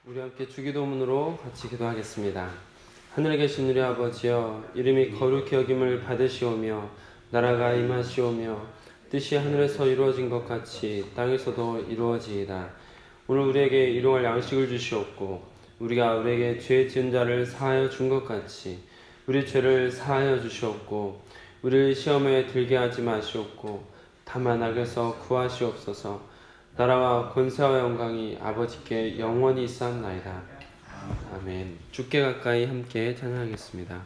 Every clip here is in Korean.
우리 함께 주기도문으로 같이 기도하겠습니다. 하늘에 계신 우리 아버지여, 이름이 거룩히 여김을 받으시오며 나라가 임하시오며 뜻이 하늘에서 이루어진 것 같이 땅에서도 이루어지이다. 오늘 우리에게 일용할 양식을 주시옵고 우리가 우리에게 죄 지은 자를 사하여 준 것 같이 우리 죄를 사하여 주시옵고 우리를 시험에 들게 하지 마시옵고 다만 악에서 구하시옵소서. 나라와 권세와 영광이 아버지께 영원히 있사옵나이다. 아멘. 주께 가까이 함께 찬양하겠습니다.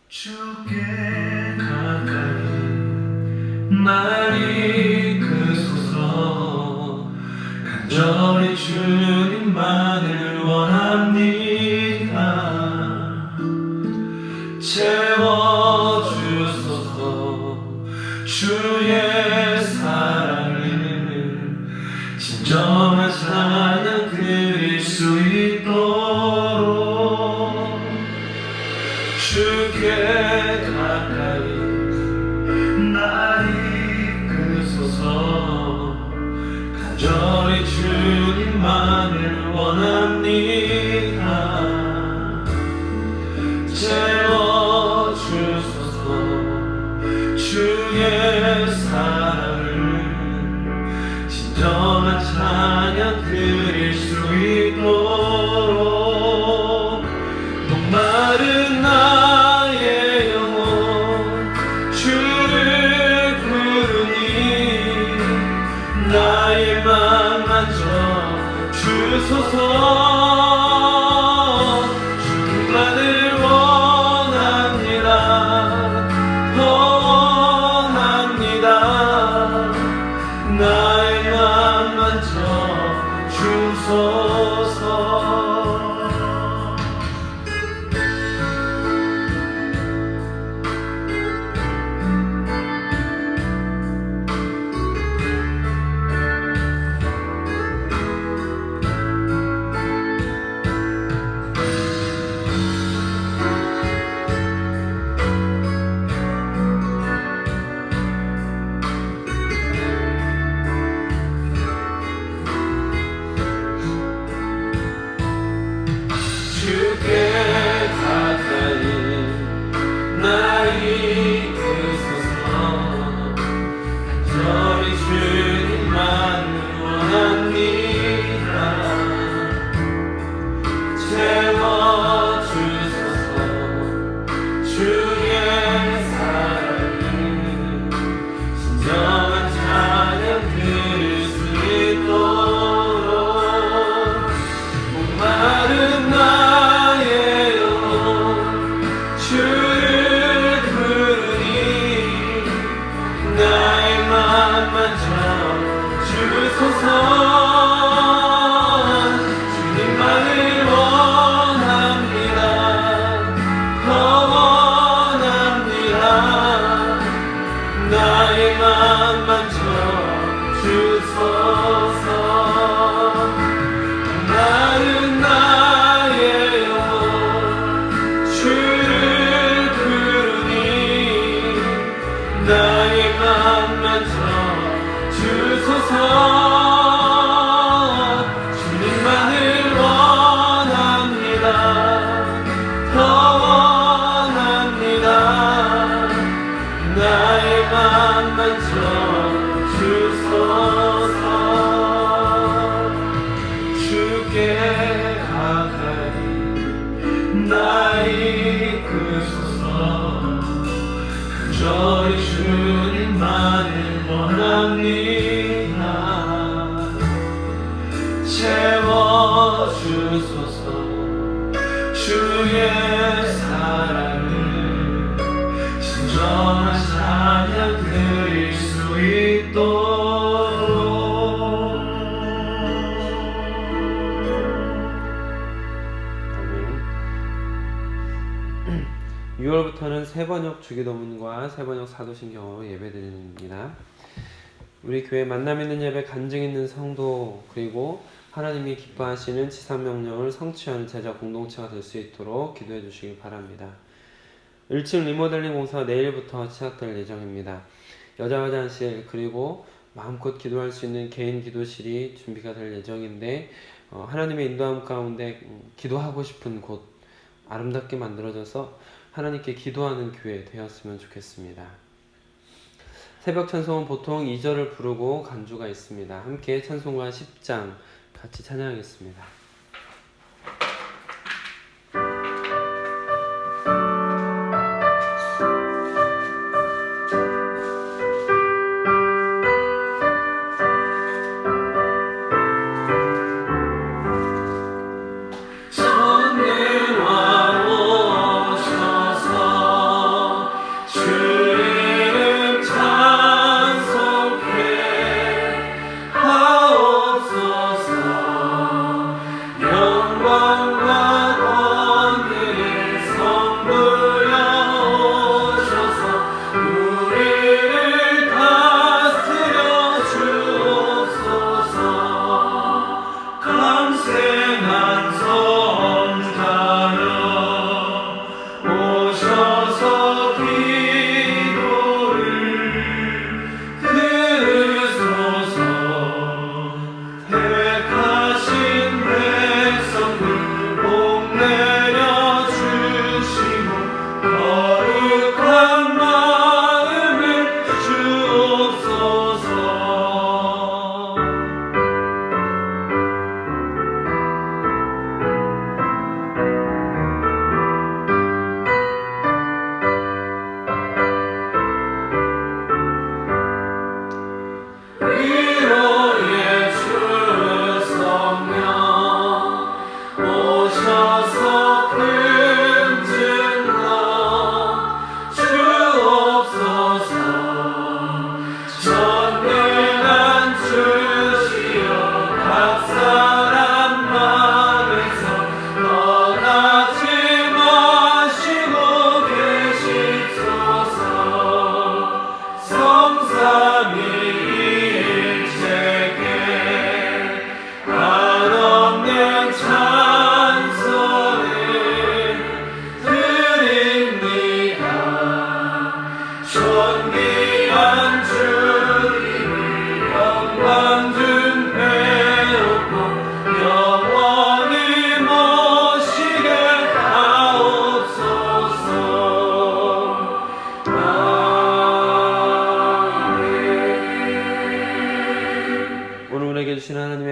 주께 가까이 날 이끄소서. 간절히 주님만을 원합니다. 채워주소서. 주의 사랑을 진정한 찬양 드릴 수 있도록 주께 가까이 날 이끄소서. 간절히 주님만을 원합니다. 채워주소서. 주의 사랑을 진정한 찬양 드릴 수 있도록 목마른 나의 영혼 주를 부르니 나의 맘 만져 주소서. 주님만을 원합니다. 더 원합니다. 나의 맘 만져 주소서. 주께 가까이 날 이끄소서. 간절히 주님만을 원합니다. 채워주소서. 주의 사랑을 진정한 찬양 드릴 수 있도록 목마른 나의 영혼 주를 부르니 나의 맘 만져 주소서. 주님만을 원합니다. 더 원합니다. 나의 맘 만져 주소서. 나는 나의 영혼 주를 부르니 나의 맘 만져 주소서. 주님만을 원합니다. 더 원합니다. 나의 맘 만져 주소서. 주께 가까이 날 이끄소서. 간절히 주님만을 원합니다. 채워주소서. 주의 사랑을 진정한 찬양 드릴 수 있도록 6월부터는 세번역 주기도문과 세번역 사도신경으로 예배드립니다. 우리 교회 만남 있는 예배, 간증 있는 성도, 그리고 하나님이 기뻐하시는 지상명령을 성취하는 제자 공동체가 될 수 있도록 기도해 주시기 바랍니다. 1층 리모델링 공사가 내일부터 시작될 예정입니다. 여자 화장실 그리고 마음껏 기도할 수 있는 개인 기도실이 준비가 될 예정인데 하나님의 인도함 가운데 기도하고 싶은 곳 아름답게 만들어져서 하나님께 기도하는 교회 되었으면 좋겠습니다. 새벽 찬송은 보통 2절을 부르고 간주가 있습니다. 함께 찬송가 10장 같이 찬양하겠습니다.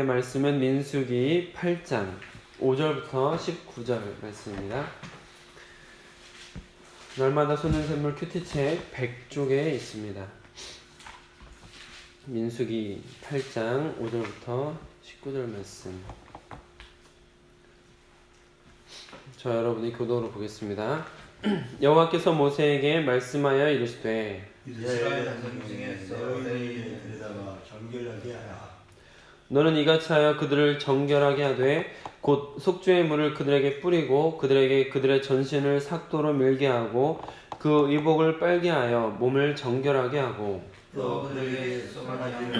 말씀은 민수기 8장 5절부터 19절 말씀입니다. 날마다 쏟는 샘물 큐티책 100쪽에 있습니다. 민수기 8장 5절부터 19절 말씀. 저 여러분이 교독으로 보겠습니다. 여호와께서 모세에게 말씀하여 이르시되 이스라엘 자손 중에서 너희를 데려다가 정결하게 하라. 너는 이같이 하여 그들을 정결하게 하되 곧 속죄의 물을 그들에게 뿌리고 그들에게 그들의 전신을 삭도로 밀게 하고 그 의복을 빨게 하여 몸을 정결하게 하고 또 그들에게 소만하기를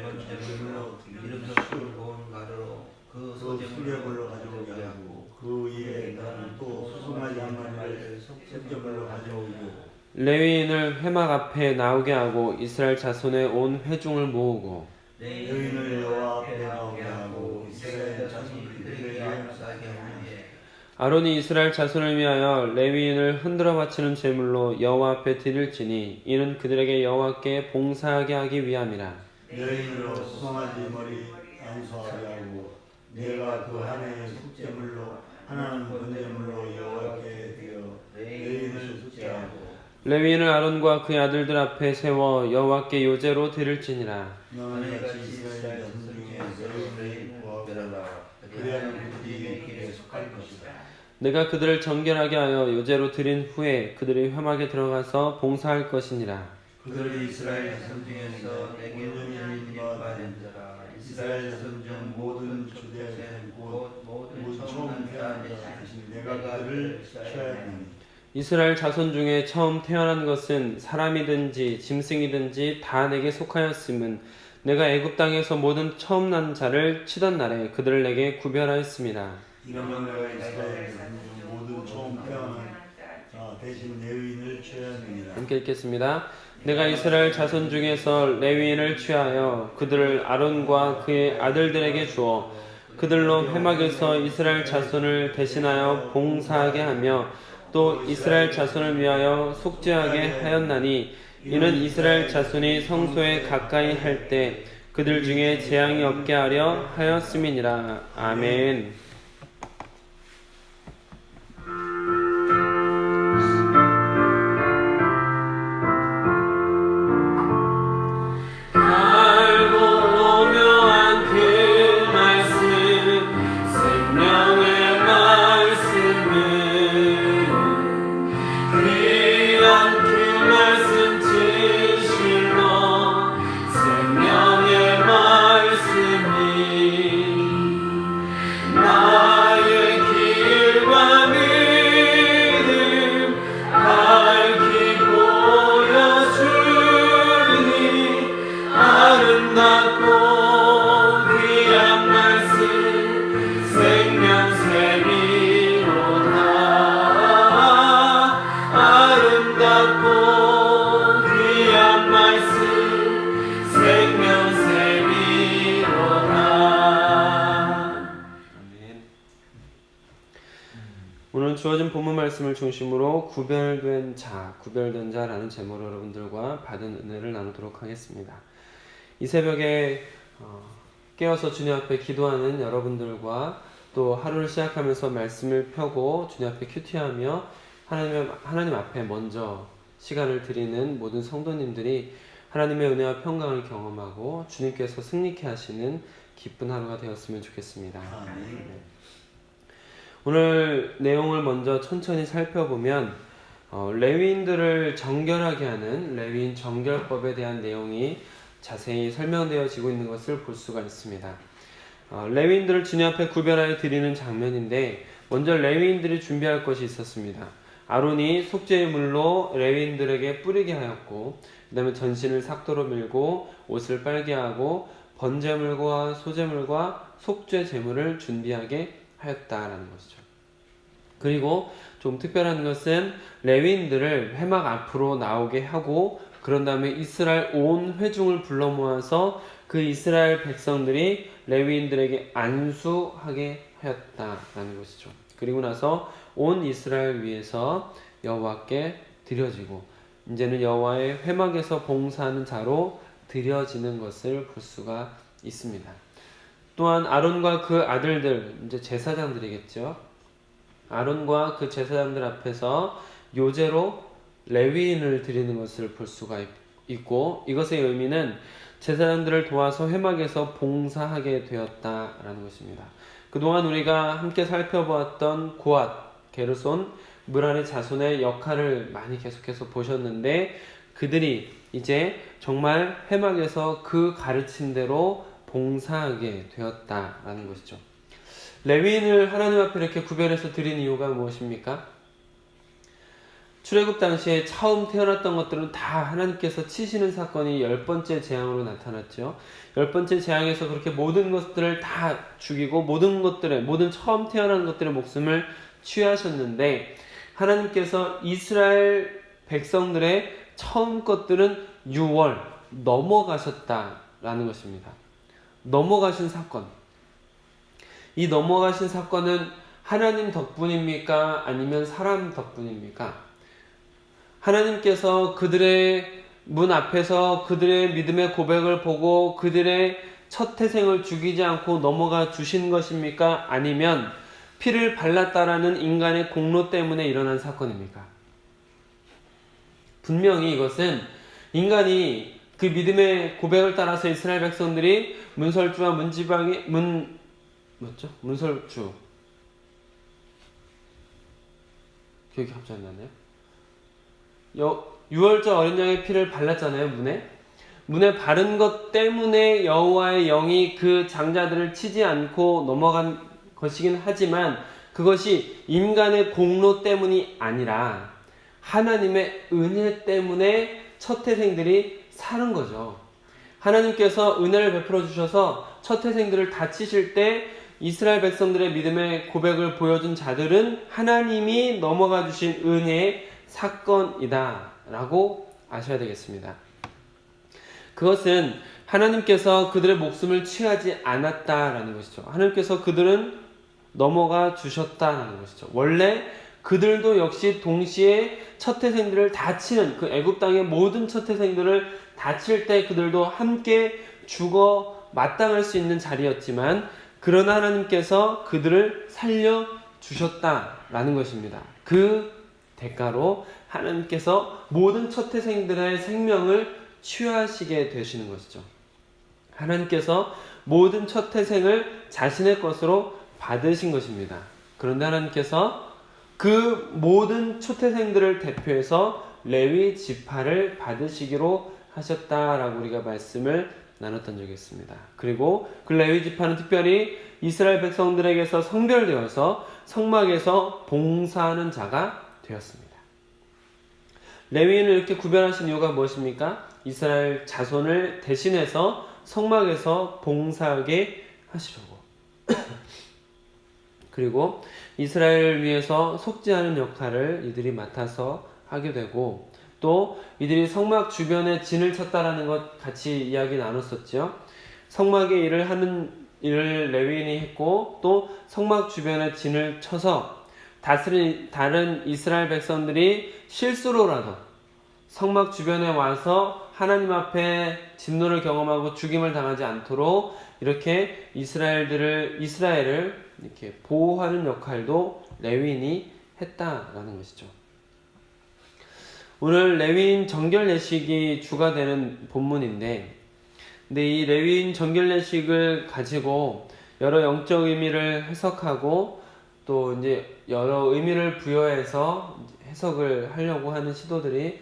번제물로 기름 섞은 고운 가루로 그 소제물로 가져오게 하고 그 위에 나는 또 소송아지 한 마리를 속죄물로 가져오고 레위인을 회막 앞에 나오게 하고 이스라엘 자손의 온 회중을 모으고 레위인을 여호와 앞에 나오게 하고 이스라엘 자손들에게 감사하게 하되 아론이 이스라엘 자손을 위하여 레위인을 흔들어 바치는 제물로 여호와 앞에 드릴지니 이는 그들에게 여호와께 봉사하게 하기 위함이라. 레위인으로 소송아지 머리 안수하게 하고 내가 그 한 해의 속죄물로 하나는 번제물로 여호와께 드려 레위인을 속죄하고 레위인을 아론과 그의 아들들 앞에 세워 여호와께 요제로 드릴지니라. 너는 같이 이스라엘 자손 중에 레위인을 구하라. 그리하면 그들이 길에 속할 것이다. 내가 그들을 정결하게 하여 요제로 드린 후에 그들이 회막에 들어가서 봉사할 것이니라. 그들이 이스라엘 자손 중에서 내게 온전히 받은 자라. 이스라엘 자손 중 모든 주된 곧 모든 처음 태어난 자 대신 내가 그들을 취하여 하니 이스라엘 자손 중에 처음 태어난 것은 사람이든지 짐승이든지 다 내게 속하였음은 내가 애굽 땅에서 모든 처음 난 자를 치던 날에 그들을 내게 구별하였습니다. 이런 내가 이스라엘 자손 중 모든 처음 태어난 자 대신 레위인을 취하느니라. 함께 읽겠습니다. 내가 이스라엘 자손 중에서 레위인을 취하여 그들을 아론과 그의 아들들에게 주어 그들로 회막에서 이스라엘 자손을 대신하여 봉사하게 하며 또 이스라엘 자손을 위하여 속죄하게 하였나니 이는 이스라엘 자손이 성소에 가까이 할 때 그들 중에 재앙이 없게 하려 하였음이니라. 아멘. 오늘 주어진 본문 말씀을 중심으로 구별된 자라는 제목으로 여러분들과 받은 은혜를 나누도록 하겠습니다. 이 새벽에 깨어서 주님 앞에 기도하는 여러분들과 또 하루를 시작하면서 말씀을 펴고 주님 앞에 큐티하며 하나님 앞에 먼저 시간을 드리는 모든 성도님들이 하나님의 은혜와 평강을 경험하고 주님께서 승리케 하시는 기쁜 하루가 되었으면 좋겠습니다. 네. 오늘 내용을 먼저 천천히 살펴보면 레위인들을 정결하게 하는 레위인 정결법에 대한 내용이 자세히 설명되어지고 있는 것을 볼 수가 있습니다. 레위인들을 주님 앞에 구별하여 드리는 장면인데 먼저 레위인들이 준비할 것이 있었습니다. 아론이 속죄의 물로 레위인들에게 뿌리게 하였고 그 다음에 전신을 삭도로 밀고 옷을 빨게 하고 번제물과 소제물과 속죄 제물을 준비하게 하였다라는 것이죠. 그리고 좀 특별한 것은 레위인들을 회막 앞으로 나오게 하고 그런 다음에 이스라엘 온 회중을 불러 모아서 그 이스라엘 백성들이 레위인들에게 안수하게 하였다라는 것이죠. 그리고 나서 온 이스라엘 위에서 여호와께 드려지고 이제는 여호와의 회막에서 봉사하는 자로 드려지는 것을 볼 수가 있습니다. 또한 아론과 그 아들들, 이제 제사장들이겠죠. 아론과 그 제사장들 앞에서 요제로 레위인을 드리는 것을 볼 수가 있고 이것의 의미는 제사장들을 도와서 회막에서 봉사하게 되었다라는 것입니다. 그동안 우리가 함께 살펴보았던 고앗, 게르손, 므랄의 자손의 역할을 많이 계속해서 보셨는데 그들이 이제 정말 회막에서 그 가르침대로 봉사하게 되었다라는 것이죠. 레위인을 하나님 앞에 이렇게 구별해서 드린 이유가 무엇입니까? 출애굽 당시에 처음 태어났던 것들은 다 하나님께서 치시는 사건이 10번째 재앙으로 나타났죠. 10번째 재앙에서 그렇게 모든 것들을 다 죽이고 모든 처음 태어난 것들의 목숨을 취하셨는데 하나님께서 이스라엘 백성들의 처음 것들은 6월 넘어가셨다라는 것입니다. 넘어가신 사건. 이 넘어가신 사건은 하나님 덕분입니까? 아니면 사람 덕분입니까? 하나님께서 그들의 문 앞에서 그들의 믿음의 고백을 보고 그들의 첫 태생을 죽이지 않고 넘어가 주신 것입니까? 아니면 피를 발랐다라는 인간의 공로 때문에 일어난 사건입니까? 분명히 이것은 인간이 그 믿음의 고백을 따라서 이스라엘 백성들이 문설주와 문지방의 문설주 기억이 갑자기 안 나네요. 유월절 어린 양의 피를 발랐잖아요. 문에 바른 것 때문에 여호와의 영이 그 장자들을 치지 않고 넘어간 것이긴 하지만 그것이 인간의 공로 때문이 아니라 하나님의 은혜 때문에 첫 태생들이 사는 거죠. 하나님께서 은혜를 베풀어 주셔서 첫 태생들을 다치실 때 이스라엘 백성들의 믿음의 고백을 보여준 자들은 하나님이 넘어가 주신 은혜의 사건이다 라고 아셔야 되겠습니다. 그것은 하나님께서 그들의 목숨을 취하지 않았다라는 것이죠. 하나님께서 그들은 넘어가 주셨다는 것이죠. 원래 그들도 역시 동시에 첫 태생들을 다 치는, 그 애굽 땅의 모든 첫 태생들을 다 칠 때 그들도 함께 죽어 마땅할 수 있는 자리였지만, 그러나 하나님께서 그들을 살려 주셨다라는 것입니다. 그 대가로 하나님께서 모든 첫 태생들의 생명을 취하시게 되시는 것이죠. 하나님께서 모든 첫 태생을 자신의 것으로 받으신 것입니다. 그런데 하나님께서 그 모든 초태생들을 대표해서 레위 지파를 받으시기로 하셨다라고 우리가 말씀을 나눴던 적이 있습니다. 그리고 그 레위 지파는 특별히 이스라엘 백성들에게서 성별되어서 성막에서 봉사하는 자가 되었습니다. 레위인을 이렇게 구별하신 이유가 무엇입니까? 이스라엘 자손을 대신해서 성막에서 봉사하게 하시려고. 그리고 이스라엘을 위해서 속죄하는 역할을 이들이 맡아서 하게 되고, 또 이들이 성막 주변에 진을 쳤다라는 것 같이 이야기 나눴었죠. 성막의 일을 하는 일을 레위인이 했고, 또 성막 주변에 진을 쳐서 다른 이스라엘 백성들이 실수로라도 성막 주변에 와서 하나님 앞에 진노를 경험하고 죽임을 당하지 않도록 이렇게 이스라엘을 이렇게 보호하는 역할도 레위인이 했다라는 것이죠. 오늘 레위인 정결 예식이 주가 되는 본문인데, 근데 이 레위인 정결 예식을 가지고 여러 영적 의미를 해석하고 또 이제 여러 의미를 부여해서 해석을 하려고 하는 시도들이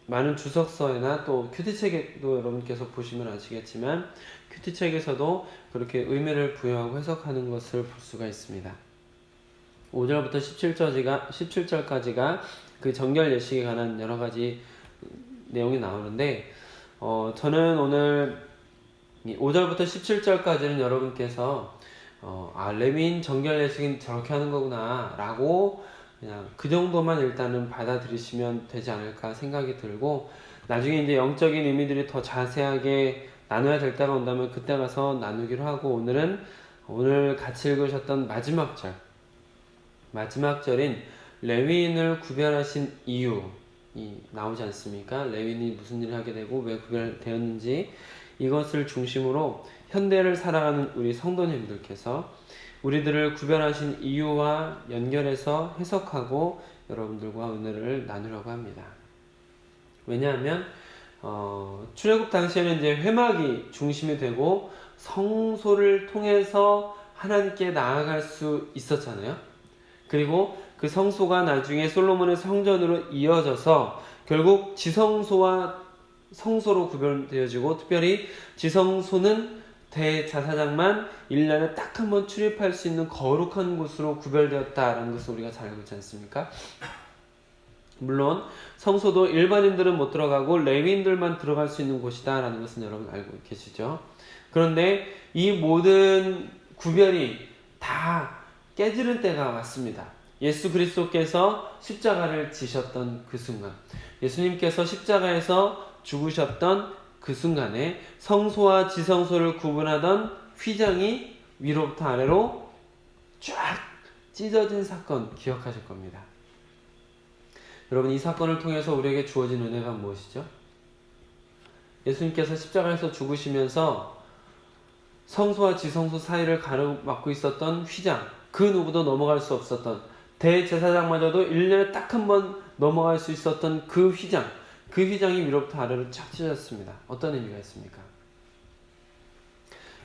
많은 주석서나 또 큐티책에도 여러분께서 보시면 아시겠지만 큐티책에서도 그렇게 의미를 부여하고 해석하는 것을 볼 수가 있습니다. 5절부터 17절까지가 그 정결 예식에 관한 여러 가지 내용이 나오는데, 저는 오늘 5절부터 17절까지는 여러분께서 레위인 정결 예식은 저렇게 하는 거구나 라고 그냥 그 정도만 일단은 받아들이시면 되지 않을까 생각이 들고, 나중에 이제 영적인 의미들이 더 자세하게 나눠야 될 때가 온다면 그때 가서 나누기로 하고, 오늘 같이 읽으셨던 마지막 절인 레위인을 구별하신 이유이 나오지 않습니까? 레위인이 무슨 일을 하게 되고 왜 구별되었는지, 이것을 중심으로 현대를 살아가는 우리 성도님들께서 우리들을 구별하신 이유와 연결해서 해석하고 여러분들과 은혜를 나누려고 합니다. 왜냐하면 출애굽 당시에는 이제 회막이 중심이 되고 성소를 통해서 하나님께 나아갈 수 있었잖아요. 그리고 그 성소가 나중에 솔로몬의 성전으로 이어져서 결국 지성소와 성소로 구별되어지고, 특별히 지성소는 대제사장만 1년에 딱 한 번 출입할 수 있는 거룩한 곳으로 구별되었다라는 것을 우리가 잘 알고 있지 않습니까? 물론 성소도 일반인들은 못 들어가고 레위인들만 들어갈 수 있는 곳이다라는 것은 여러분 알고 계시죠? 그런데 이 모든 구별이 다 깨지는 때가 왔습니다. 예수 그리스도께서 십자가를 지셨던 그 순간, 예수님께서 십자가에서 죽으셨던 그 순간에 성소와 지성소를 구분하던 휘장이 위로부터 아래로 쫙 찢어진 사건 기억하실 겁니다. 여러분, 이 사건을 통해서 우리에게 주어진 은혜가 무엇이죠? 예수님께서 십자가에서 죽으시면서 성소와 지성소 사이를 가로막고 있었던 휘장, 그 누구도 넘어갈 수 없었던, 대제사장마저도 1년에 딱 한 번 넘어갈 수 있었던 그 휘장이 위로부터 아래로 착 찢어졌습니다. 어떤 의미가 있습니까?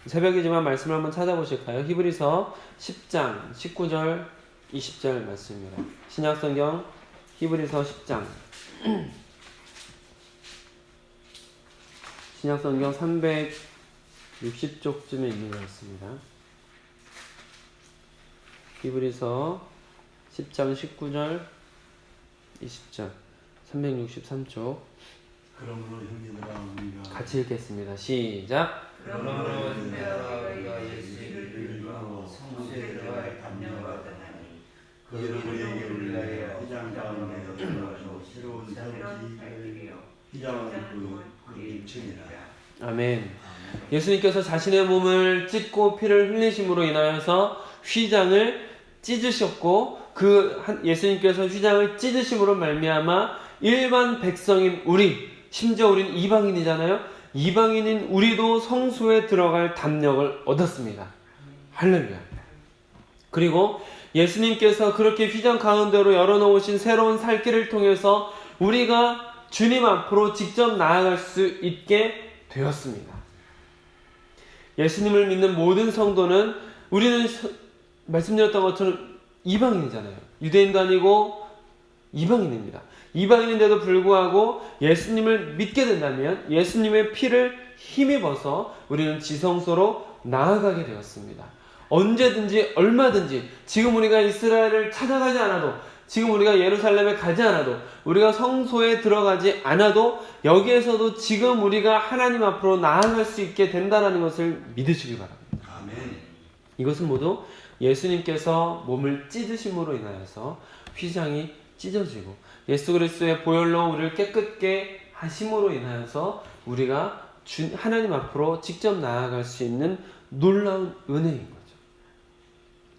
새벽이지만 말씀을 한번 찾아보실까요? 히브리서 10장 19절 20절 말씀입니다. 신약성경 히브리서 10장 신약성경 360쪽쯤에 있는 것 같습니다. 히브리서 10장 19절 20절 363쪽 그러므로 형제들아 우리가 같이 읽겠습니다. 시작. 그러므로 내가 우리가 예수의 이름으로 성소에 들어갈 담력을 받았나니 그 이름을 우리가 휘장 가운데 들어가서 새로운 성지를 휘장하는 그 청이라. 아멘. 예수님께서 자신의 몸을 찢고 피를 흘리심으로 인하여서 휘장을 찢으셨고, 예수님께서 휘장을 찢으심으로 말미암아 일반 백성인 우리, 심지어 우리는 이방인이잖아요. 이방인인 우리도 성소에 들어갈 담력을 얻었습니다. 할렐루야. 그리고 예수님께서 그렇게 휘장 가운데로 열어놓으신 새로운 살 길을 통해서 우리가 주님 앞으로 직접 나아갈 수 있게 되었습니다. 예수님을 믿는 모든 성도는, 우리는 말씀드렸던 것처럼 이방인이잖아요. 유대인도 아니고 이방인입니다. 이방인인데도 불구하고 예수님을 믿게 된다면 예수님의 피를 힘입어서 우리는 지성소로 나아가게 되었습니다. 언제든지 얼마든지, 지금 우리가 이스라엘을 찾아가지 않아도, 지금 우리가 예루살렘에 가지 않아도, 우리가 성소에 들어가지 않아도 여기에서도 지금 우리가 하나님 앞으로 나아갈 수 있게 된다는 것을 믿으시기 바랍니다. 아멘. 이것은 모두 예수님께서 몸을 찢으심으로 인하여서 휘장이 찢어지고 예수 그리스도의 보혈로 우리를 깨끗게 하심으로 인하여서 우리가 하나님 앞으로 직접 나아갈 수 있는 놀라운 은혜인 거죠.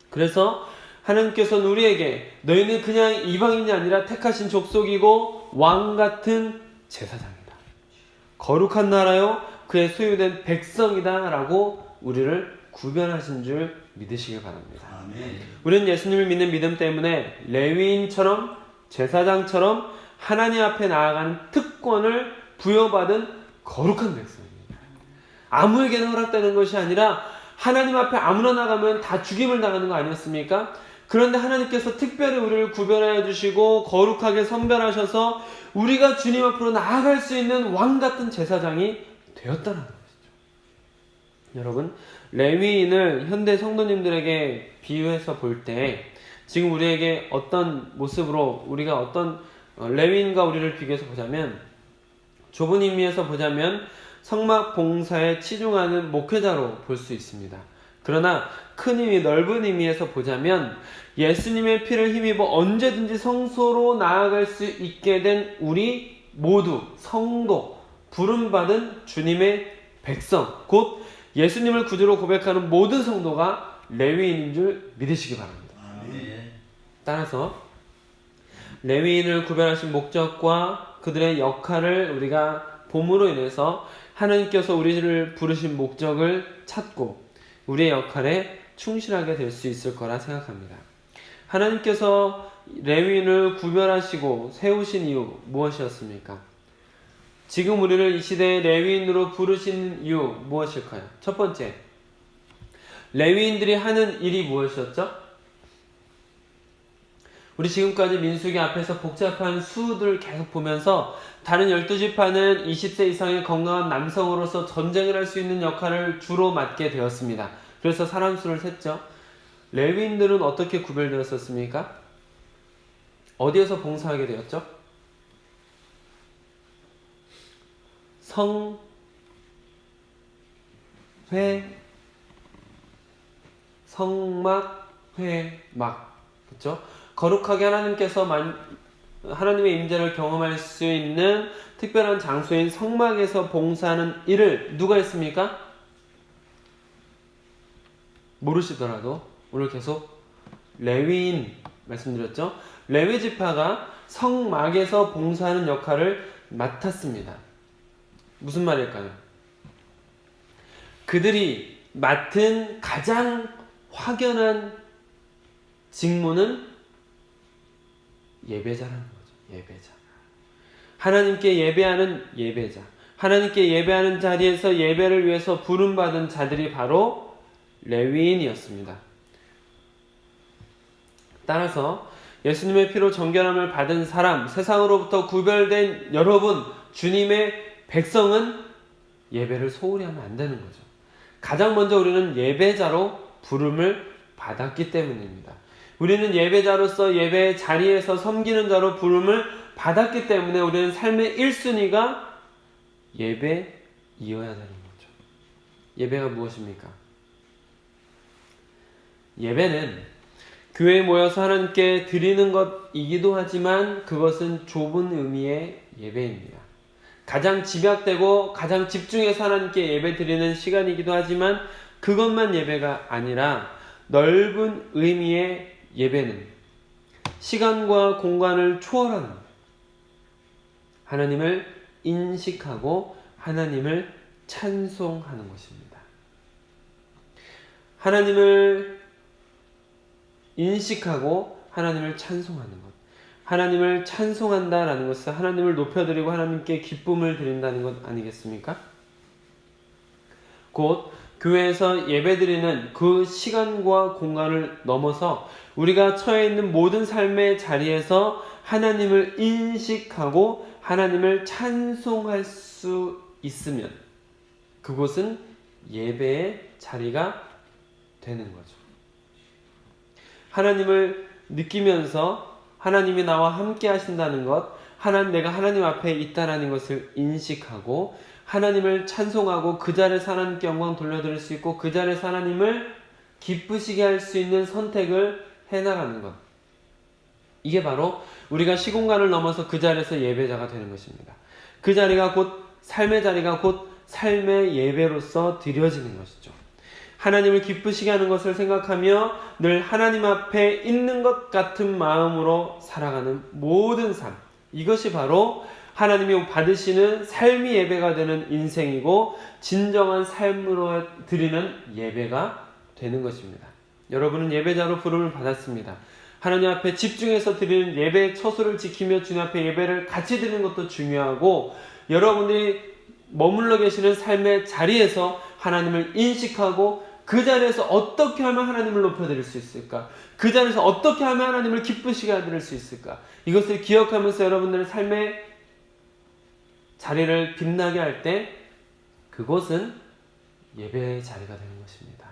그래서 하나님께서는 우리에게 너희는 그냥 이방인이 아니라 택하신 족속이고 왕같은 제사장이다, 거룩한 나라요 그의 소유된 백성이다 라고 우리를 구별하신 줄 믿으시길 바랍니다. 아멘. 우리는 예수님을 믿는 믿음 때문에 레위인처럼, 제사장처럼 하나님 앞에 나아가는 특권을 부여받은 거룩한 백성입니다. 아무에게나 허락되는 것이 아니라 하나님 앞에 아무나 나가면 다 죽임을 당하는 거 아니었습니까? 그런데 하나님께서 특별히 우리를 구별하여 주시고 거룩하게 선별하셔서 우리가 주님 앞으로 나아갈 수 있는 왕같은 제사장이 되었다는 것이죠. 여러분, 레위인을 현대 성도님들에게 비유해서 볼 때 지금 우리에게 어떤 모습으로, 우리가 어떤 레위인과 우리를 비교해서 보자면, 좁은 의미에서 보자면 성막 봉사에 치중하는 목회자로 볼 수 있습니다. 그러나 큰 의미, 넓은 의미에서 보자면 예수님의 피를 힘입어 언제든지 성소로 나아갈 수 있게 된 우리 모두 성도, 부름받은 주님의 백성, 곧 예수님을 구주로 고백하는 모든 성도가 레위인인 줄 믿으시기 바랍니다. 아멘. 따라서 레위인을 구별하신 목적과 그들의 역할을 우리가 봄으로 인해서 하나님께서 우리를 부르신 목적을 찾고 우리의 역할에 충실하게 될 수 있을 거라 생각합니다. 하나님께서 레위인을 구별하시고 세우신 이유 무엇이었습니까? 지금 우리를 이 시대의 레위인으로 부르신 이유 무엇일까요? 첫 번째, 레위인들이 하는 일이 무엇이었죠? 우리 지금까지 민수기 앞에서 복잡한 수들 계속 보면서 다른 12지파는 20세 이상의 건강한 남성으로서 전쟁을 할 수 있는 역할을 주로 맡게 되었습니다. 그래서 사람 수를 셌죠. 레위인들은 어떻게 구별되었었습니까? 어디에서 봉사하게 되었죠? 성막, 회막, 그렇죠? 거룩하게 하나님의 임재를 경험할 수 있는 특별한 장소인 성막에서 봉사하는 일을 누가 했습니까? 모르시더라도 오늘 계속 레위인 말씀드렸죠? 레위 지파가 성막에서 봉사하는 역할을 맡았습니다. 무슨 말일까요? 그들이 맡은 가장 확연한 직무는 예배자라는 거죠. 예배자. 하나님께 예배하는 예배자. 하나님께 예배하는 자리에서 예배를 위해서 부름받은 자들이 바로 레위인이었습니다. 따라서 예수님의 피로 정결함을 받은 사람, 세상으로부터 구별된 여러분, 주님의 백성은 예배를 소홀히 하면 안 되는 거죠. 가장 먼저 우리는 예배자로 부름을 받았기 때문입니다. 우리는 예배자로서 예배의 자리에서 섬기는 자로 부름을 받았기 때문에 우리는 삶의 1순위가 예배이어야 되는 거죠. 예배가 무엇입니까? 예배는 교회에 모여서 하나님께 드리는 것이기도 하지만 그것은 좁은 의미의 예배입니다. 가장 집약되고 가장 집중해서 하나님께 예배 드리는 시간이기도 하지만 그것만 예배가 아니라 넓은 의미의 예배는 시간과 공간을 초월하는 하나님을 인식하고 하나님을 찬송하는 것입니다. 하나님을 인식하고 하나님을 찬송하는 것. 하나님을 찬송한다라는 것은 하나님을 높여드리고 하나님께 기쁨을 드린다는 것 아니겠습니까? 곧 교회에서 예배드리는 그 시간과 공간을 넘어서 우리가 처해 있는 모든 삶의 자리에서 하나님을 인식하고 하나님을 찬송할 수 있으면 그곳은 예배의 자리가 되는 거죠. 하나님을 느끼면서 하나님이 나와 함께 하신다는 것, 내가 하나님 앞에 있다는 것을 인식하고 하나님을 찬송하고 그 자리에서 하나님께 영광 돌려드릴 수 있고 그 자리에서 하나님을 기쁘시게 할 수 있는 선택을 해나가는 것. 이게 바로 우리가 시공간을 넘어서 그 자리에서 예배자가 되는 것입니다. 그 자리가 곧 삶의 자리가 곧 삶의 예배로서 드려지는 것이죠. 하나님을 기쁘시게 하는 것을 생각하며 늘 하나님 앞에 있는 것 같은 마음으로 살아가는 모든 삶. 이것이 바로 하나님이 받으시는 삶이 예배가 되는 인생이고 진정한 삶으로 드리는 예배가 되는 것입니다. 여러분은 예배자로 부름을 받았습니다. 하나님 앞에 집중해서 드리는 예배의 처소를 지키며 주님 앞에 예배를 같이 드리는 것도 중요하고 여러분들이 머물러 계시는 삶의 자리에서 하나님을 인식하고 그 자리에서 어떻게 하면 하나님을 높여드릴 수 있을까? 그 자리에서 어떻게 하면 하나님을 기쁘시게 해드릴 수 있을까? 이것을 기억하면서 여러분들의 삶의 자리를 빛나게 할 때 그곳은 예배의 자리가 되는 것입니다.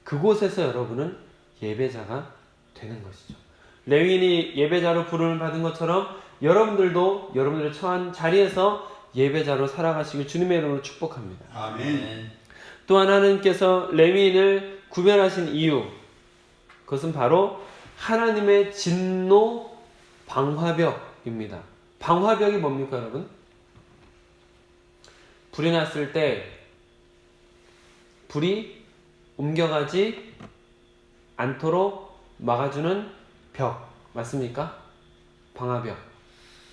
그곳에서 여러분은 예배자가 되는 것이죠. 레위인이 예배자로 부름을 받은 것처럼 여러분들도 여러분들의 처한 자리에서 예배자로 살아가시길 주님의 이름으로 축복합니다. 아멘. 또한 하나님께서 레위인을 구별하신 이유, 그것은 바로 하나님의 진노 방화벽입니다. 방화벽이 뭡니까 여러분? 불이 났을 때 불이 옮겨가지 않도록 막아주는 벽 맞습니까? 방화벽,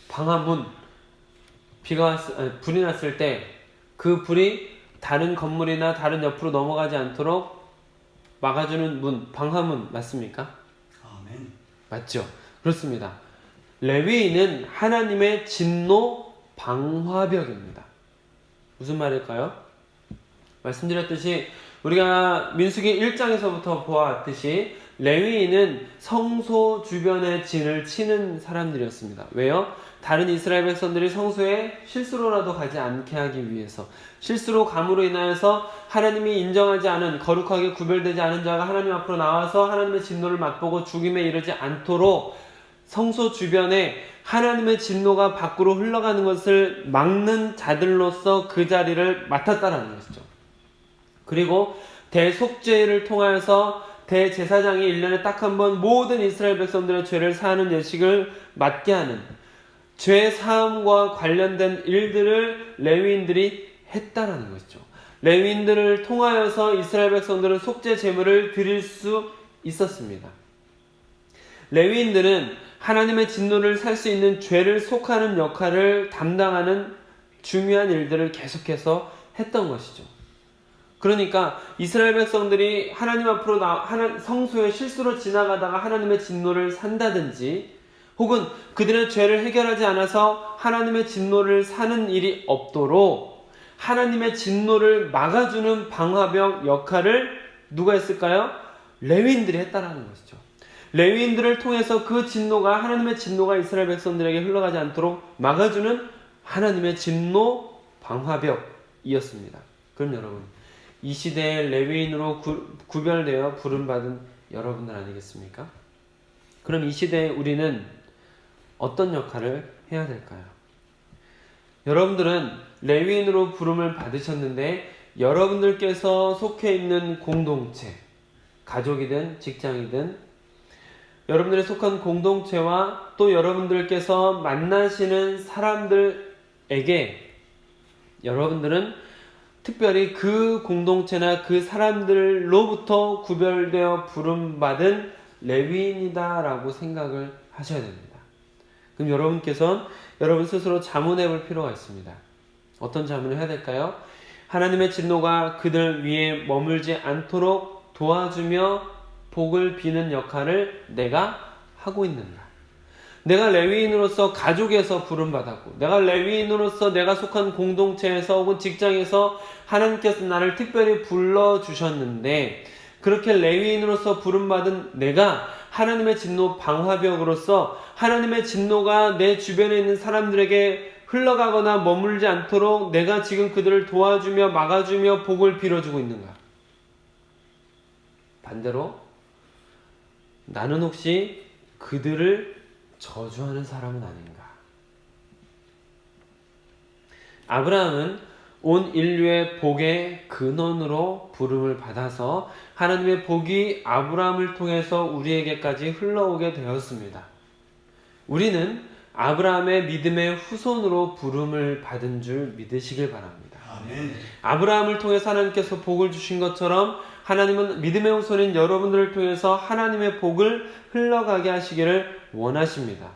방화문. 불이 났을 때 그 불이 다른 건물이나 다른 옆으로 넘어가지 않도록 막아주는 문, 방화문 맞습니까? 아멘. 맞죠? 그렇습니다. 레위인은 하나님의 진노 방화벽입니다. 무슨 말일까요? 말씀드렸듯이 우리가 민수기 1장에서부터 보아왔듯이 레위인은 성소 주변의 진을 치는 사람들이었습니다. 왜요? 다른 이스라엘 백성들이 성소에 실수로라도 가지 않게 하기 위해서, 실수로 감으로 인하여서 하나님이 인정하지 않은, 거룩하게 구별되지 않은 자가 하나님 앞으로 나와서 하나님의 진노를 맛보고 죽임에 이르지 않도록 성소 주변에 하나님의 진노가 밖으로 흘러가는 것을 막는 자들로서 그 자리를 맡았다라는 것이죠. 그리고 대속죄를 통하여서 대제사장이 1년에 딱 한 번 모든 이스라엘 백성들의 죄를 사하는 예식을 맡게 하는 죄 사함과 관련된 일들을 레위인들이 했다라는 것이죠. 레위인들을 통하여서 이스라엘 백성들은 속죄 제물을 드릴 수 있었습니다. 레위인들은 하나님의 진노를 살 수 있는 죄를 속하는 역할을 담당하는 중요한 일들을 계속해서 했던 것이죠. 그러니까 이스라엘 백성들이 하나님 앞으로 성소에 실수로 지나가다가 하나님의 진노를 산다든지 혹은 그들의 죄를 해결하지 않아서 하나님의 진노를 사는 일이 없도록 하나님의 진노를 막아주는 방화벽 역할을 누가 했을까요? 레위인들이 했다라는 것이죠. 레위인들을 통해서 그 진노가, 하나님의 진노가 이스라엘 백성들에게 흘러가지 않도록 막아주는 하나님의 진노 방화벽이었습니다. 그럼 여러분, 이 시대에 레위인으로 구별되어 부름받은 여러분들 아니겠습니까? 그럼 이 시대에 우리는 어떤 역할을 해야 될까요? 여러분들은 레위인으로 부름을 받으셨는데 여러분들께서 속해 있는 공동체, 가족이든 직장이든 여러분들이 속한 공동체와 또 여러분들께서 만나시는 사람들에게 여러분들은 특별히 그 공동체나 그 사람들로부터 구별되어 부름받은 레위인이다 라고 생각을 하셔야 됩니다. 그럼 여러분께서는 여러분 스스로 자문해 볼 필요가 있습니다. 어떤 자문을 해야 될까요? 하나님의 진노가 그들 위에 머물지 않도록 도와주며 복을 비는 역할을 내가 하고 있는가? 내가 레위인으로서 가족에서 부름받았고, 내가 레위인으로서 내가 속한 공동체에서 혹은 직장에서 하나님께서 나를 특별히 불러주셨는데, 그렇게 레위인으로서 부름받은 내가 하나님의 진노 방화벽으로서 하나님의 진노가 내 주변에 있는 사람들에게 흘러가거나 머물지 않도록 내가 지금 그들을 도와주며 막아주며 복을 빌어주고 있는가? 반대로 나는 혹시 그들을 저주하는 사람은 아닌가? 아브라함은 온 인류의 복의 근원으로 부름을 받아서 하나님의 복이 아브라함을 통해서 우리에게까지 흘러오게 되었습니다. 우리는 아브라함의 믿음의 후손으로 부름을 받은 줄 믿으시길 바랍니다. 아멘. 아브라함을 통해서 하나님께서 복을 주신 것처럼 하나님은 믿음의 후손인 여러분들을 통해서 하나님의 복을 흘러가게 하시기를 원하십니다.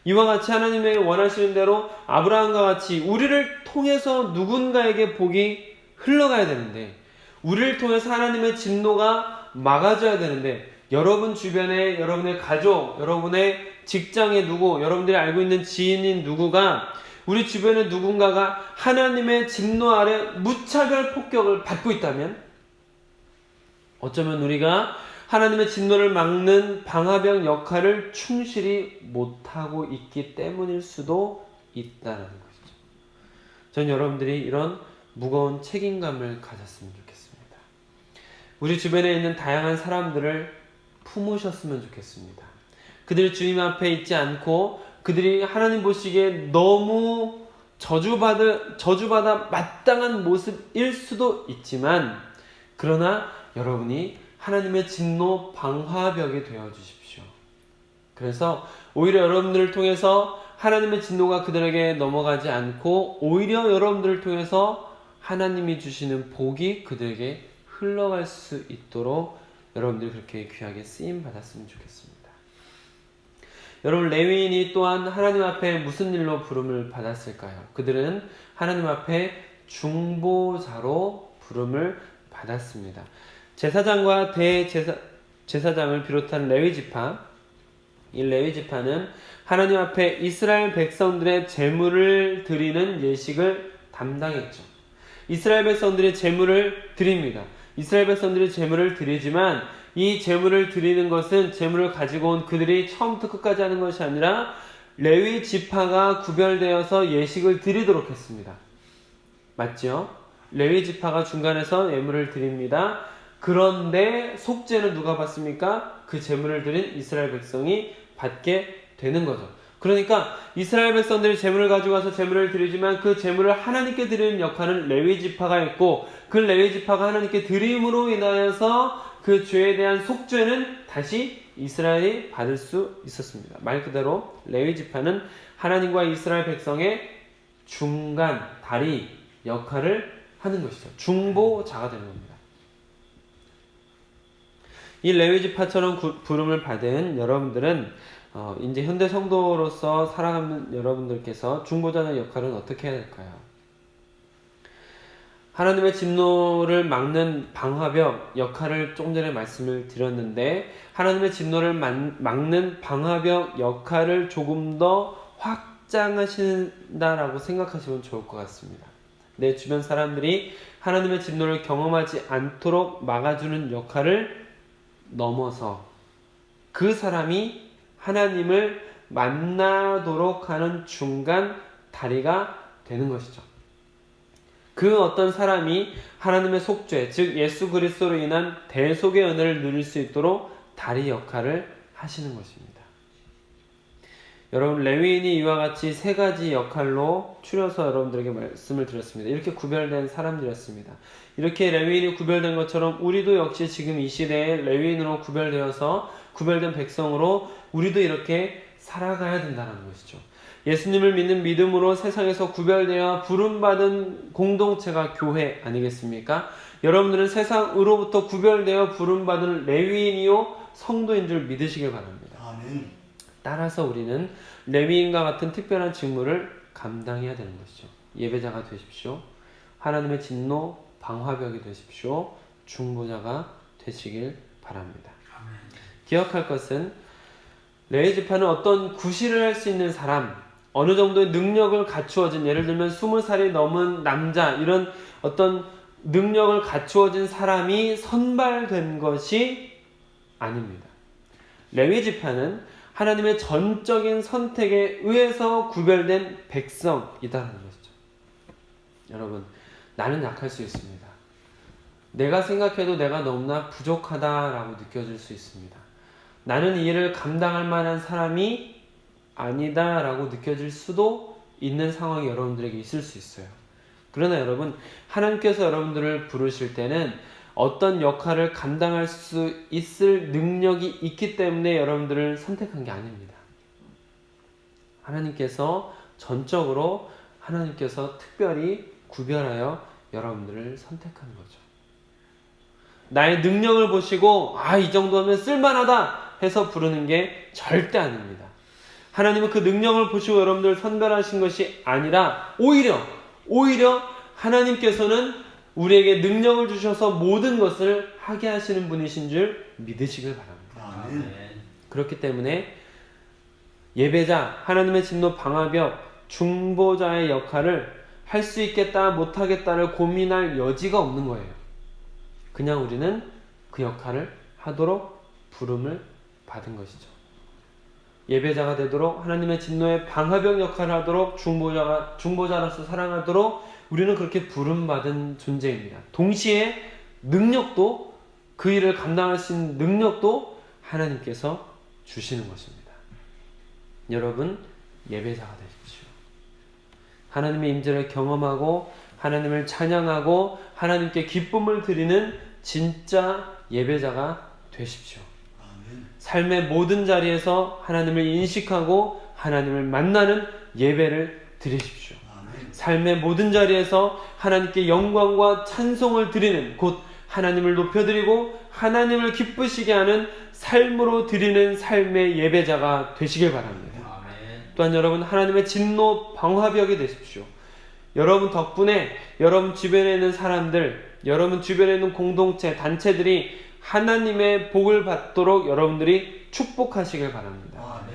이와 같이 하나님의 원하시는 대로 아브라함과 같이 우리를 통해서 누군가에게 복이 흘러가야 되는데, 우리를 통해서 하나님의 진노가 막아져야 되는데, 여러분 주변에 여러분의 가족, 여러분의 직장에 누구, 여러분들이 알고 있는 지인인 누구가, 우리 주변에 누군가가 하나님의 진노 아래 무차별 폭격을 받고 있다면, 어쩌면 우리가 하나님의 진노를 막는 방화벽 역할을 충실히 못하고 있기 때문일 수도 있다는 것이죠. 전 여러분들이 이런 무거운 책임감을 가졌으면 좋겠습니다. 우리 주변에 있는 다양한 사람들을 품으셨으면 좋겠습니다. 그들이 주님 앞에 있지 않고 그들이 하나님 보시기에 너무 저주받아 마땅한 모습일 수도 있지만, 그러나 여러분이 하나님의 진노 방화벽이 되어 주십시오. 그래서 오히려 여러분들을 통해서 하나님의 진노가 그들에게 넘어가지 않고 오히려 여러분들을 통해서 하나님이 주시는 복이 그들에게 흘러갈 수 있도록 여러분들이 그렇게 귀하게 쓰임 받았으면 좋겠습니다. 여러분, 레위인이 또한 하나님 앞에 무슨 일로 부름을 받았을까요? 그들은 하나님 앞에 중보자로 부름을 받았습니다. 제사장과 대제사장을 비롯한 레위지파, 이 레위지파는 하나님 앞에 이스라엘 백성들의 제물을 드리는 예식을 담당했죠. 이스라엘 백성들이 제물을 드립니다. 이스라엘 백성들이 제물을 드리지만 이 제물을 드리는 것은 제물을 가지고 온 그들이 처음부터 끝까지 하는 것이 아니라 레위 지파가 구별되어서 예식을 드리도록 했습니다. 맞죠? 레위 지파가 중간에서 예물을 드립니다. 그런데 속죄는 누가 받습니까? 그 제물을 드린 이스라엘 백성이 받게 되는 거죠. 그러니까 이스라엘 백성들이 제물을 가지고 와서 제물을 드리지만 그 제물을 하나님께 드리는 역할은 레위 지파가 했고, 그 레위 지파가 하나님께 드림으로 인하여서 그 죄에 대한 속죄는 다시 이스라엘이 받을 수 있었습니다. 말 그대로 레위 지파는 하나님과 이스라엘 백성의 중간 다리 역할을 하는 것이죠. 중보자가 되는 겁니다. 이 레위 지파처럼 부름을 받은 여러분들은 이제 현대 성도로서 살아가는 여러분들께서 중보자의 역할은 어떻게 해야 될까요? 하나님의 진노를 막는 방화벽 역할을 조금 전에 말씀을 드렸는데, 하나님의 진노를 막는 방화벽 역할을 조금 더 확장하신다라고 생각하시면 좋을 것 같습니다. 내 주변 사람들이 하나님의 진노를 경험하지 않도록 막아주는 역할을 넘어서 그 사람이 하나님을 만나도록 하는 중간 다리가 되는 것이죠. 그 어떤 사람이 하나님의 속죄, 즉 예수 그리스도로 인한 대속의 은혜를 누릴 수 있도록 다리 역할을 하시는 것입니다. 여러분 레위인이 이와 같이 세 가지 역할로 추려서 여러분들에게 말씀을 드렸습니다. 이렇게 구별된 사람들이었습니다. 이렇게 레위인이 구별된 것처럼 우리도 역시 지금 이 시대에 레위인으로 구별되어서 구별된 백성으로 우리도 이렇게 살아가야 된다는 것이죠. 예수님을 믿는 믿음으로 세상에서 구별되어 부름받은 공동체가 교회 아니겠습니까? 여러분들은 세상으로부터 구별되어 부름받은 레위인이요 성도인 줄 믿으시길 바랍니다. 아멘. 따라서 우리는 레위인과 같은 특별한 직무를 감당해야 되는 것이죠. 예배자가 되십시오. 하나님의 진노 방화벽이 되십시오. 중보자가 되시길 바랍니다. 기억할 것은 레위 지파는 어떤 구실을 할 수 있는 사람, 어느 정도의 능력을 갖추어진, 예를 들면 20살이 넘은 남자, 이런 어떤 능력을 갖추어진 사람이 선발된 것이 아닙니다. 레위 지파는 하나님의 전적인 선택에 의해서 구별된 백성이다라는 것이죠. 여러분, 나는 약할 수 있습니다. 내가 생각해도 내가 너무나 부족하다라고 느껴질 수 있습니다. 나는 이 일을 감당할 만한 사람이 아니다라고 느껴질 수도 있는 상황이 여러분들에게 있을 수 있어요. 그러나 여러분, 하나님께서 여러분들을 부르실 때는 어떤 역할을 감당할 수 있을 능력이 있기 때문에 여러분들을 선택한 게 아닙니다. 하나님께서 전적으로 하나님께서 특별히 구별하여 여러분들을 선택한 거죠. 나의 능력을 보시고 이 정도면 쓸만하다 해서 부르는 게 절대 아닙니다. 하나님은 그 능력을 보시고 여러분들을 선별하신 것이 아니라 오히려 하나님께서는 우리에게 능력을 주셔서 모든 것을 하게 하시는 분이신 줄 믿으시길 바랍니다. 아멘. 그렇기 때문에 예배자, 하나님의 진노 방화벽, 중보자의 역할을 할 수 있겠다 못하겠다를 고민할 여지가 없는 거예요. 그냥 우리는 그 역할을 하도록 부름을 받은 것이죠. 예배자가 되도록, 하나님의 진노의 방화벽 역할을 하도록, 중보자로서 사랑하도록 우리는 그렇게 부름받은 존재입니다. 동시에 능력도, 그 일을 감당할 수 있는 능력도 하나님께서 주시는 것입니다. 여러분, 예배자가 되십시오. 하나님의 임재를 경험하고 하나님을 찬양하고 하나님께 기쁨을 드리는 진짜 예배자가 되십시오. 아멘. 삶의 모든 자리에서 하나님을 인식하고 하나님을 만나는 예배를 드리십시오. 아멘. 삶의 모든 자리에서 하나님께 영광과 찬송을 드리는, 곧 하나님을 높여드리고 하나님을 기쁘시게 하는 삶으로 드리는 삶의 예배자가 되시길 바랍니다. 또한 여러분, 하나님의 진노 방화벽이 되십시오. 여러분 덕분에 여러분 주변에 있는 사람들, 여러분 주변에 있는 공동체, 단체들이 하나님의 복을 받도록 여러분들이 축복하시길 바랍니다. 아멘.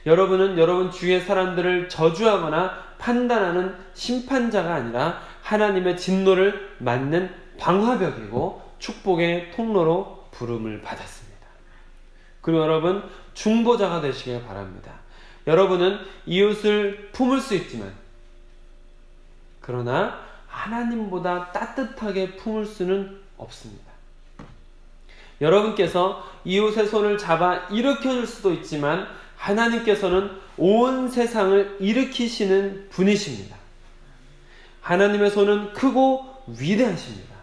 여러분은 여러분 주위의 사람들을 저주하거나 판단하는 심판자가 아니라 하나님의 진노를 맞는 방화벽이고 축복의 통로로 부름을 받았습니다. 그리고 여러분, 중보자가 되시길 바랍니다. 여러분은 이웃을 품을 수 있지만, 그러나 하나님보다 따뜻하게 품을 수는 없습니다. 여러분께서 이웃의 손을 잡아 일으켜줄 수도 있지만 하나님께서는 온 세상을 일으키시는 분이십니다. 하나님의 손은 크고 위대하십니다.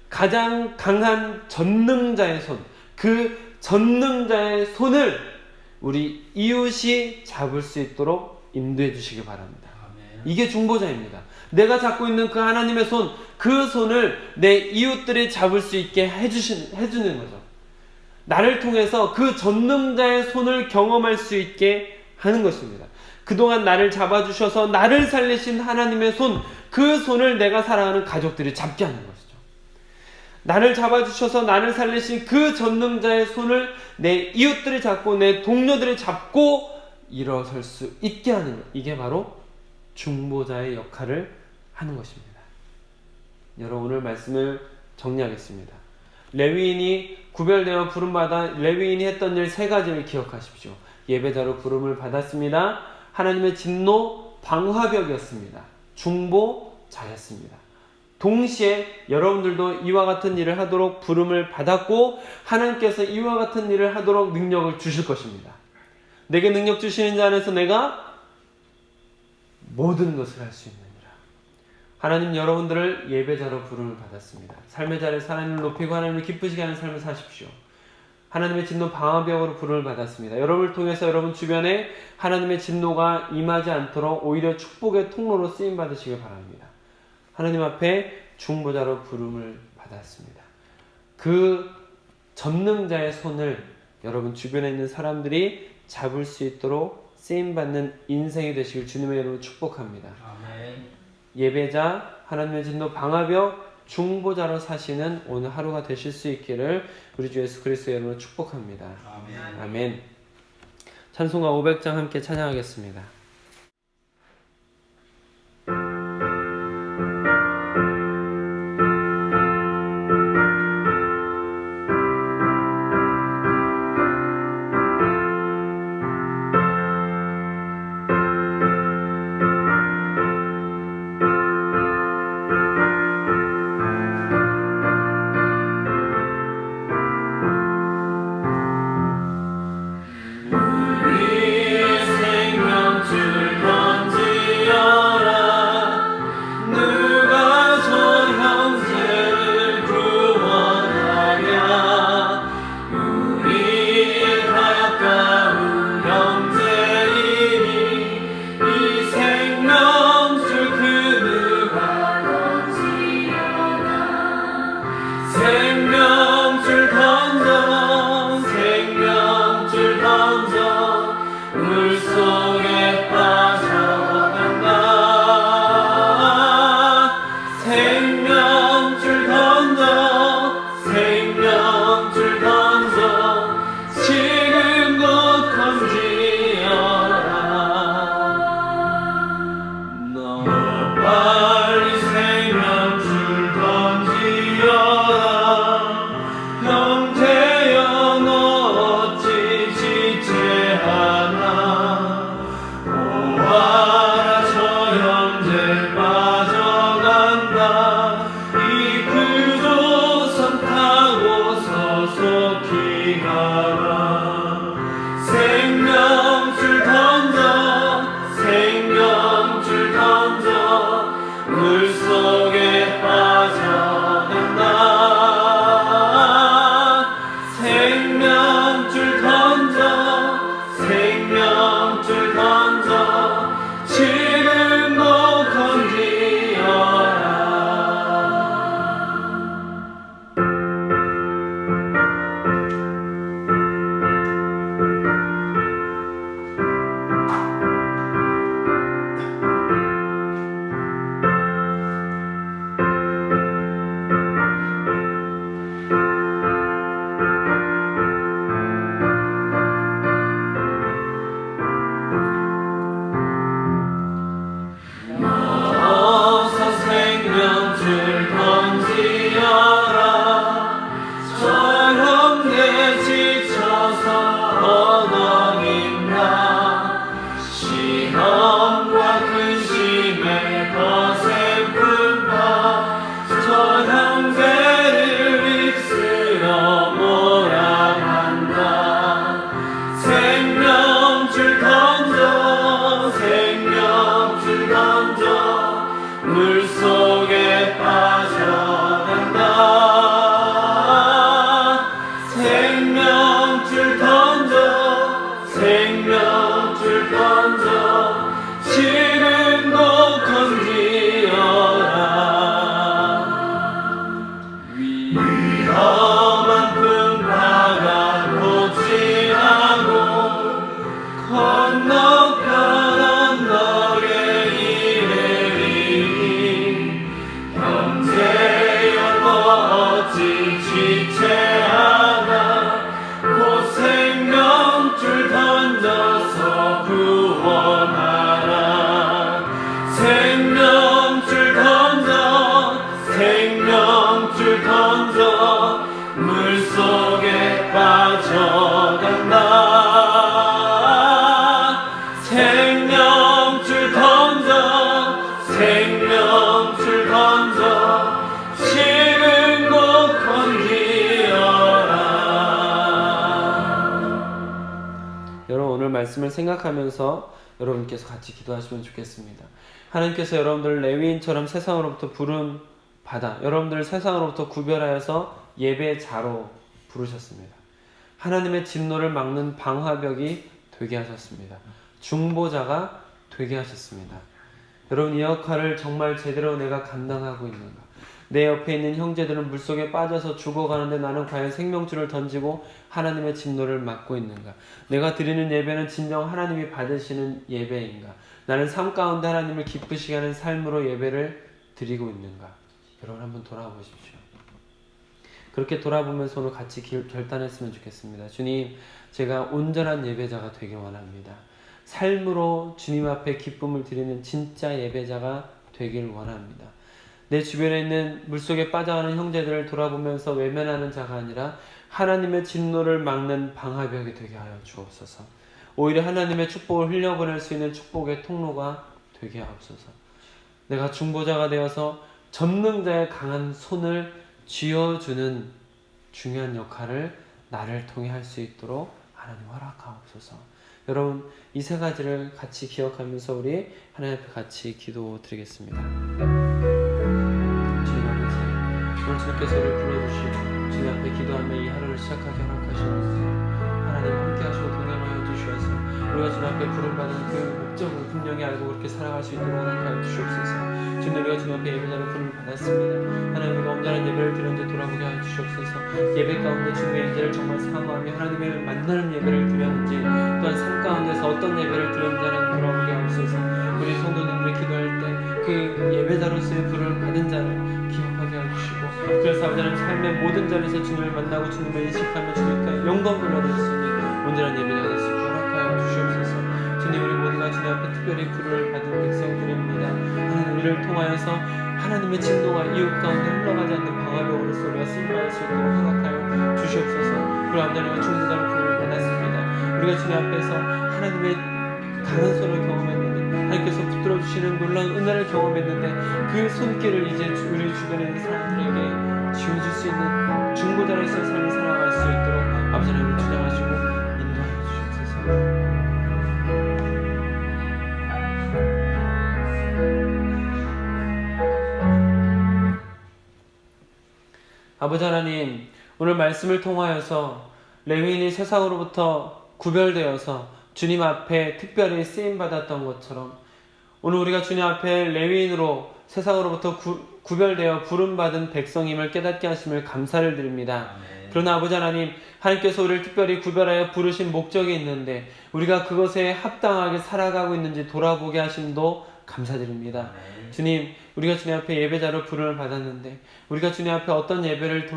가장 강한 전능자의 손, 그 전능자의 손을 우리 이웃이 잡을 수 있도록 인도해 주시기 바랍니다. 이게 중보자입니다. 내가 잡고 있는 그 하나님의 손, 그 손을 내 이웃들이 잡을 수 있게 해주는 거죠. 나를 통해서 그 전능자의 손을 경험할 수 있게 하는 것입니다. 그동안 나를 잡아주셔서 나를 살리신 하나님의 손, 그 손을 내가 사랑하는 가족들이 잡게 하는 것이죠. 나를 잡아주셔서 나를 살리신 그 전능자의 손을 내 이웃들이 잡고 내 동료들이 잡고 일어설 수 있게 하는 것, 이게 바로 중보자의 역할을 하는 것입니다. 여러분, 오늘 말씀을 정리하겠습니다. 레위인이 구별되어 부름받아 레위인이 했던 일 세 가지를 기억하십시오. 예배자로 부름을 받았습니다. 하나님의 진노 방화벽이었습니다. 중보자였습니다. 동시에 여러분들도 이와 같은 일을 하도록 부름을 받았고 하나님께서 이와 같은 일을 하도록 능력을 주실 것입니다. 내게 능력 주시는 자 안에서 내가 모든 것을 할 수 있느니라. 하나님 여러분들을 예배자로 부름을 받았습니다. 삶의 자리에서 하나님을 높이고 하나님을 기쁘시게 하는 삶을 사십시오. 하나님의 진노 방화벽으로 부름을 받았습니다. 여러분을 통해서 여러분 주변에 하나님의 진노가 임하지 않도록 오히려 축복의 통로로 쓰임 받으시길 바랍니다. 하나님 앞에 중보자로 부름을 받았습니다. 그 전능자의 손을 여러분 주변에 있는 사람들이 잡을 수 있도록 쓰임받는 인생이 되시길 주님의 이름으로 축복합니다. 아멘. 예배자, 하나님의 진노 방화벽, 중보자로 사시는 오늘 하루가 되실 수 있기를 우리 주 예수 그리스도의 이름으로 축복합니다. 아멘. 아멘. 찬송가 500장 함께 찬양하겠습니다. 생명줄 던져 지금 곧 건지어라. 말씀을 생각하면서 여러분께서 같이 기도하시면 좋겠습니다. 하나님께서 여러분들을 레위인처럼 세상으로부터 부름 받아 여러분들을 세상으로부터 구별하여서 예배자로 부르셨습니다. 하나님의 진노를 막는 방화벽이 되게 하셨습니다. 중보자가 되게 하셨습니다. 여러분, 이 역할을 정말 제대로 내가 감당하고 있는가? 내 옆에 있는 형제들은 물속에 빠져서 죽어가는데 나는 과연 생명줄을 던지고 하나님의 진노를 막고 있는가? 내가 드리는 예배는 진정 하나님이 받으시는 예배인가? 나는 삶 가운데 하나님을 기쁘시게 하는 삶으로 예배를 드리고 있는가? 여러분, 한번 돌아보십시오. 그렇게 돌아보면서 오늘 같이 결단했으면 좋겠습니다. 주님, 제가 온전한 예배자가 되길 원합니다. 삶으로 주님 앞에 기쁨을 드리는 진짜 예배자가 되길 원합니다. 내 주변에 있는 물속에 빠져가는 형제들을 돌아보면서 외면하는 자가 아니라 하나님의 진노를 막는 방화벽이 되게 하여 주옵소서. 오히려 하나님의 축복을 흘려보낼 수 있는 축복의 통로가 되게 하옵소서. 내가 중보자가 되어서 전능자의 강한 손을 쥐어주는 중요한 역할을 나를 통해 할 수 있도록 하나님 허락하옵소서. 여러분, 이 세 가지를 같이 기억하면서 우리 하나님 앞에 같이 기도드리겠습니다. 주님 아버지, 오늘 주님께서 우리를 불러주시고 주님 앞에 기도하며 이 하루를 시작하게 허락하시옵소서. 하나님 함께 하시고 동행하여 주시어서 우리가 주님 앞에 부름받은 그 목적을 분명히 알고 그렇게 살아갈 수 있도록 허락하여 주시옵소서. 주님, 우리가 주님 앞에 예배자로 부름을 받았습니다. 하나님, 우리가 온전한 예배를 드렸는지 돌아보게 하여 주시옵소서. 예배 가운데 주님의 인재를 정말 사모하며 하나님을 만나는 예배를 드렸는지, 또한 삶 가운데서 어떤 예배를 드렸는지 하나님 돌아보게 하옵소서. 우리 성도님들이 기도할 때 그 예배자로서의 부름을 받은 자를 기억하게 해주시고, 그래서 아버지는 삶의 모든 자리에서 주님을 만나고 주님을 인식하며 주님께 영광 돌려드릴 수 있는 온전한 예배자가 될 수 있도록 허락하여 주시옵소서. 주님, 우리 모두가 주님 앞에 특별히 부름을 받은 백성들입니다. 하나님, 우리를 통하여서 하나님의 진노가 이웃 가운데 흘러가지 않는 방화벽으로서 우리가 쓰임받을 수 있도록 허락하여 주시옵소서. 그리고 아버지는 중보자로 부름을 받았습니다. 우리가 주님 앞에서 하나님의 강한 손을 경험했는데, 하나님께서 붙들어 주시는 놀라운 은혜를 경험했는데, 그 손길을 이제 우리 주변에 있는 사람들에게 지워줄 수 있는 중보자로서의 삶을 살아갈 수 있도록 아버지 하나님을 주장하시고 인도하여 주시옵소서. 아버지 하나님, 오늘 말씀을 통하여서 레위인이 세상으로부터 구별되어서 주님 앞에 특별히 쓰임받았던 것처럼 오늘 우리가 주님 앞에 레위인으로 세상으로부터 구별되어 부름받은 백성임을 깨닫게 하심을 감사를 드립니다. 그러나 아버지 하나님, 하나님께서 우리를 특별히 구별하여 부르신 목적이 있는데 우리가 그것에 합당하게 살아가고 있는지 돌아보게 하심도 감사드립니다. 주님, 우리가 주님 앞에 예배자로 부름을 받았는데 우리가 주님 앞에 어떤 예배를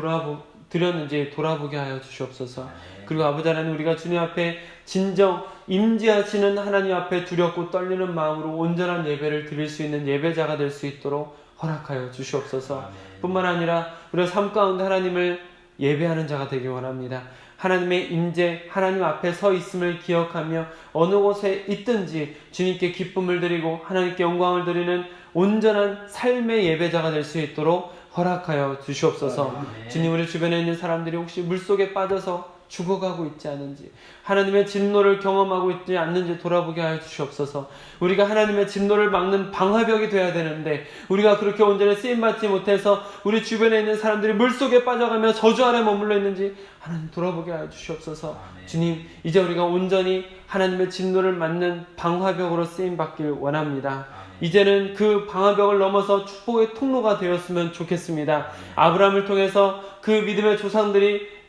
드렸는지 돌아보게 하여 주시옵소서. 그리고 아버지 하나님, 우리가 주님 앞에 진정 임재하시는 하나님 앞에 두렵고 떨리는 마음으로 온전한 예배를 드릴 수 있는 예배자가 될 수 있도록 허락하여 주시옵소서. 뿐만 아니라 우리가 삶 가운데 하나님을 예배하는 자가 되기 원합니다. 하나님의 임재, 하나님 앞에 서 있음을 기억하며 어느 곳에 있든지 주님께 기쁨을 드리고 하나님께 영광을 드리는 온전한 삶의 예배자가 될 수 있도록 허락하여 주시옵소서. 주님, 우리 주변에 있는 사람들이 혹시 물속에 빠져서 죽어가고 있지 않은지, 하나님의 진노를 경험하고 있지 않는지 돌아보게 하여 주시옵소서. 우리가 하나님의 진노를 막는 방화벽이 되어야 되는데 우리가 그렇게 온전히 쓰임받지 못해서 우리 주변에 있는 사람들이 물속에 빠져가며 저주 아래 머물러 있는지 하나님 돌아보게 하여 주시옵소서. 주님, 이제 우리가 온전히 하나님의 진노를 막는 방화벽으로 쓰임받길 원합니다. 이제는 그 방화벽을 넘어서 축복의 통로가 되었으면 좋겠습니다. 아브라함을 통해서 그 믿음의 조상들이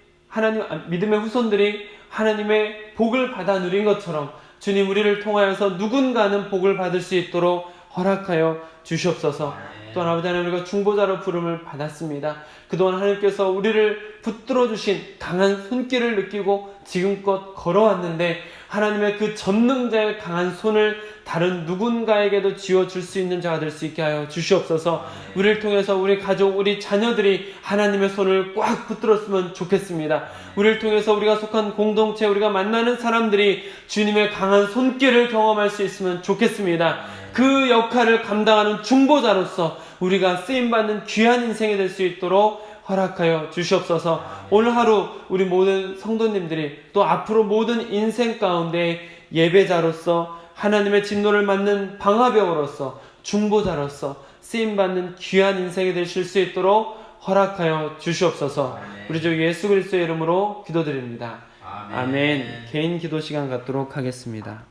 믿음의 후손들이 하나님의 복을 받아 누린 것처럼 주님, 우리를 통하여서 누군가는 복을 받을 수 있도록 허락하여 주시옵소서. 또한 아버지 하나님, 우리가 중보자로 부름을 받았습니다. 그동안 하나님께서 우리를 붙들어 주신 강한 손길을 느끼고 지금껏 걸어왔는데 하나님의 그 전능자의 강한 손을 다른 누군가에게도 쥐어줄 수 있는 자가 될 수 있게 하여 주시옵소서. 우리를 통해서 우리 가족, 우리 자녀들이 하나님의 손을 꽉 붙들었으면 좋겠습니다. 우리를 통해서 우리가 속한 공동체, 우리가 만나는 사람들이 주님의 강한 손길을 경험할 수 있으면 좋겠습니다. 그 역할을 감당하는 중보자로서 우리가 쓰임받는 귀한 인생이 될 수 있도록 허락하여 주시옵소서. 오늘 하루 우리 모든 성도님들이 또 앞으로 모든 인생 가운데 예배자로서 하나님의 진노를 맡는 방화병으로서 중보자로서 쓰임받는 귀한 인생이 되실 수 있도록 허락하여 주시옵소서. 우리 주 예수 그리스도의 이름으로 기도드립니다. 아멘. 개인 기도 시간 갖도록 하겠습니다.